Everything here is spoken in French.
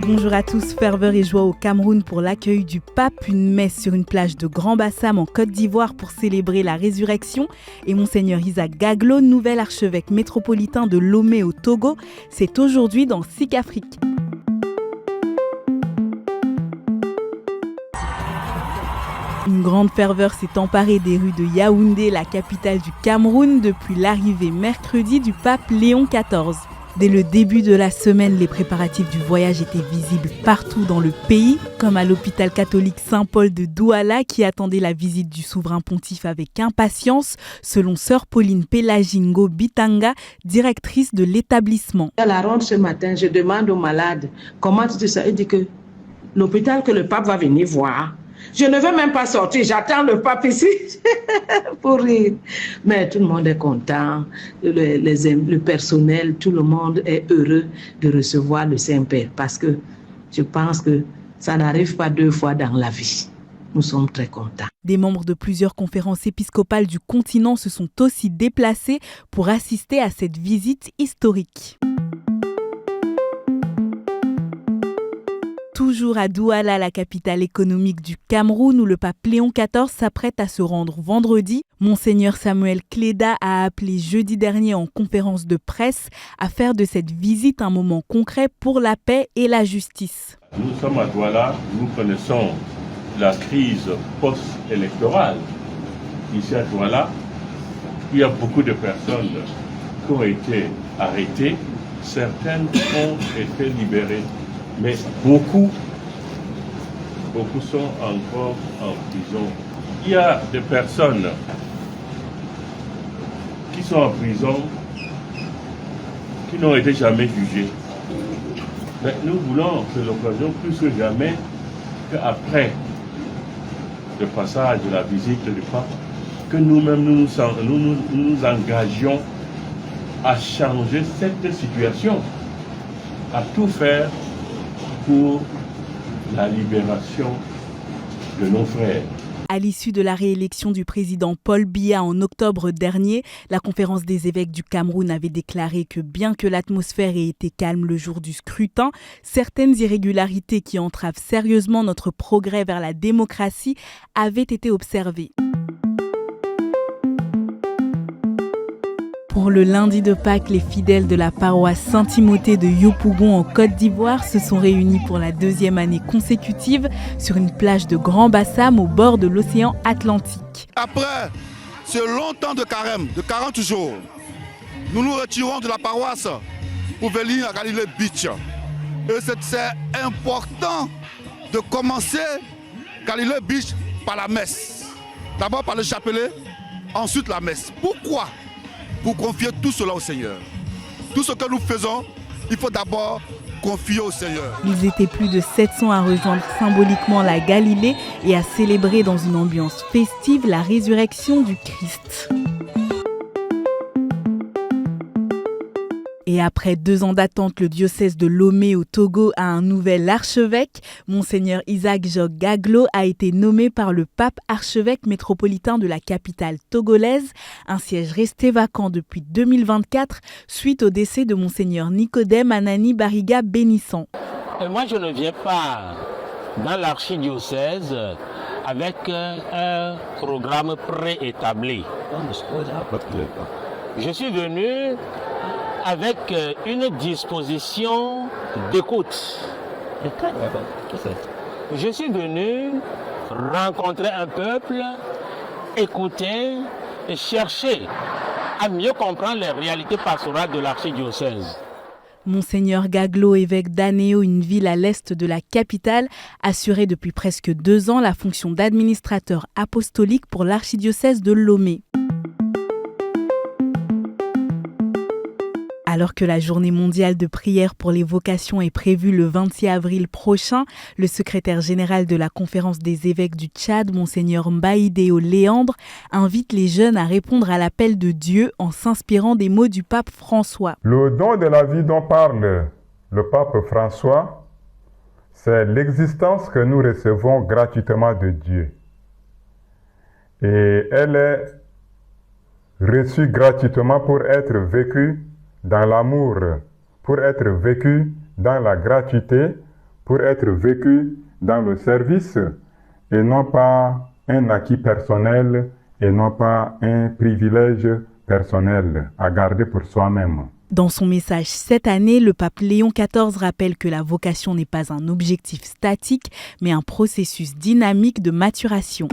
Bonjour à tous, ferveur et joie au Cameroun pour l'accueil du pape, une messe sur une plage de Grand-Bassam en Côte d'Ivoire pour célébrer la résurrection et Monseigneur Isaac Gaglo, nouvel archevêque métropolitain de Lomé au Togo, c'est aujourd'hui dans SIC Afrique. Une grande ferveur s'est emparée des rues de Yaoundé, la capitale du Cameroun, depuis l'arrivée mercredi du pape Léon XIV. Dès le début de la semaine, les préparatifs du voyage étaient visibles partout dans le pays, comme à l'hôpital catholique Saint-Paul de Douala qui attendait la visite du souverain pontife avec impatience, selon sœur Pauline Pelagingo Bitanga, directrice de l'établissement. À la ronde ce matin, je demande aux malades comment tu dis ça. Il dit que l'hôpital que le pape va venir voir, je ne veux même pas sortir, j'attends le pape ici pour rire. Mais tout le monde est content, le personnel, tout le monde est heureux de recevoir le Saint-Père parce que je pense que ça n'arrive pas 2 fois dans la vie. Nous sommes très contents. Des membres de plusieurs conférences épiscopales du continent se sont aussi déplacés pour assister à cette visite historique. Toujours à Douala, la capitale économique du Cameroun, où le pape Léon XIV s'apprête à se rendre vendredi, Monseigneur Samuel Kleda a appelé jeudi dernier en conférence de presse à faire de cette visite un moment concret pour la paix et la justice. Nous sommes à Douala, nous connaissons la crise post-électorale. Ici à Douala, il y a beaucoup de personnes qui ont été arrêtées, certaines ont été libérées. Mais beaucoup sont encore en prison. Il y a des personnes qui sont en prison, qui n'ont été jamais jugées. Mais nous voulons que l'occasion, plus que jamais, qu'après le passage de la visite du pape, que nous-mêmes nous engagions à changer cette situation, à tout faire pour la libération de nos frères. À l'issue de la réélection du président Paul Biya en octobre dernier, la conférence des évêques du Cameroun avait déclaré que bien que l'atmosphère ait été calme le jour du scrutin, certaines irrégularités qui entravent sérieusement notre progrès vers la démocratie avaient été observées. Pour le lundi de Pâques, les fidèles de la paroisse Saint-Timothée de Yopougon en Côte d'Ivoire se sont réunis pour la 2e année consécutive sur une plage de Grand-Bassam au bord de l'océan Atlantique. Après ce long temps de carême, de 40 jours, nous nous retirons de la paroisse pour venir à Galilée Beach. Et c'est important de commencer Galilée Beach par la messe. D'abord par le chapelet, ensuite la messe. Pourquoi ? Pour confier tout cela au Seigneur. Tout ce que nous faisons, il faut d'abord confier au Seigneur. Ils étaient plus de 700 à rejoindre symboliquement la Galilée et à célébrer dans une ambiance festive la résurrection du Christ. Et après 2 ans d'attente, le diocèse de Lomé au Togo a un nouvel archevêque. Monseigneur Isaac Gaglo a été nommé par le pape archevêque métropolitain de la capitale togolaise, un siège resté vacant depuis 2024 suite au décès de Monseigneur Nicodème Anani Bariga Bénisson. Moi, je ne viens pas dans l'archidiocèse avec un programme préétabli. Je suis venu avec une disposition d'écoute. Je suis venu rencontrer un peuple, écouter et chercher à mieux comprendre les réalités pastorales de l'archidiocèse. Monseigneur Gaglo, évêque d'Anéo, une ville à l'est de la capitale, assurait depuis presque 2 ans la fonction d'administrateur apostolique pour l'archidiocèse de Lomé. Alors que la journée mondiale de prière pour les vocations est prévue le 26 avril prochain, le secrétaire général de la conférence des évêques du Tchad, Monseigneur Mbaïdéo Léandre, invite les jeunes à répondre à l'appel de Dieu en s'inspirant des mots du pape François. Le don de la vie dont parle le pape François, c'est l'existence que nous recevons gratuitement de Dieu. Et elle est reçue gratuitement pour être vécue dans l'amour, pour être vécu dans la gratuité, pour être vécu dans le service et non pas un acquis personnel et non pas un privilège personnel à garder pour soi-même. Dans son message cette année, le pape Léon XIV rappelle que la vocation n'est pas un objectif statique, mais un processus dynamique de maturation.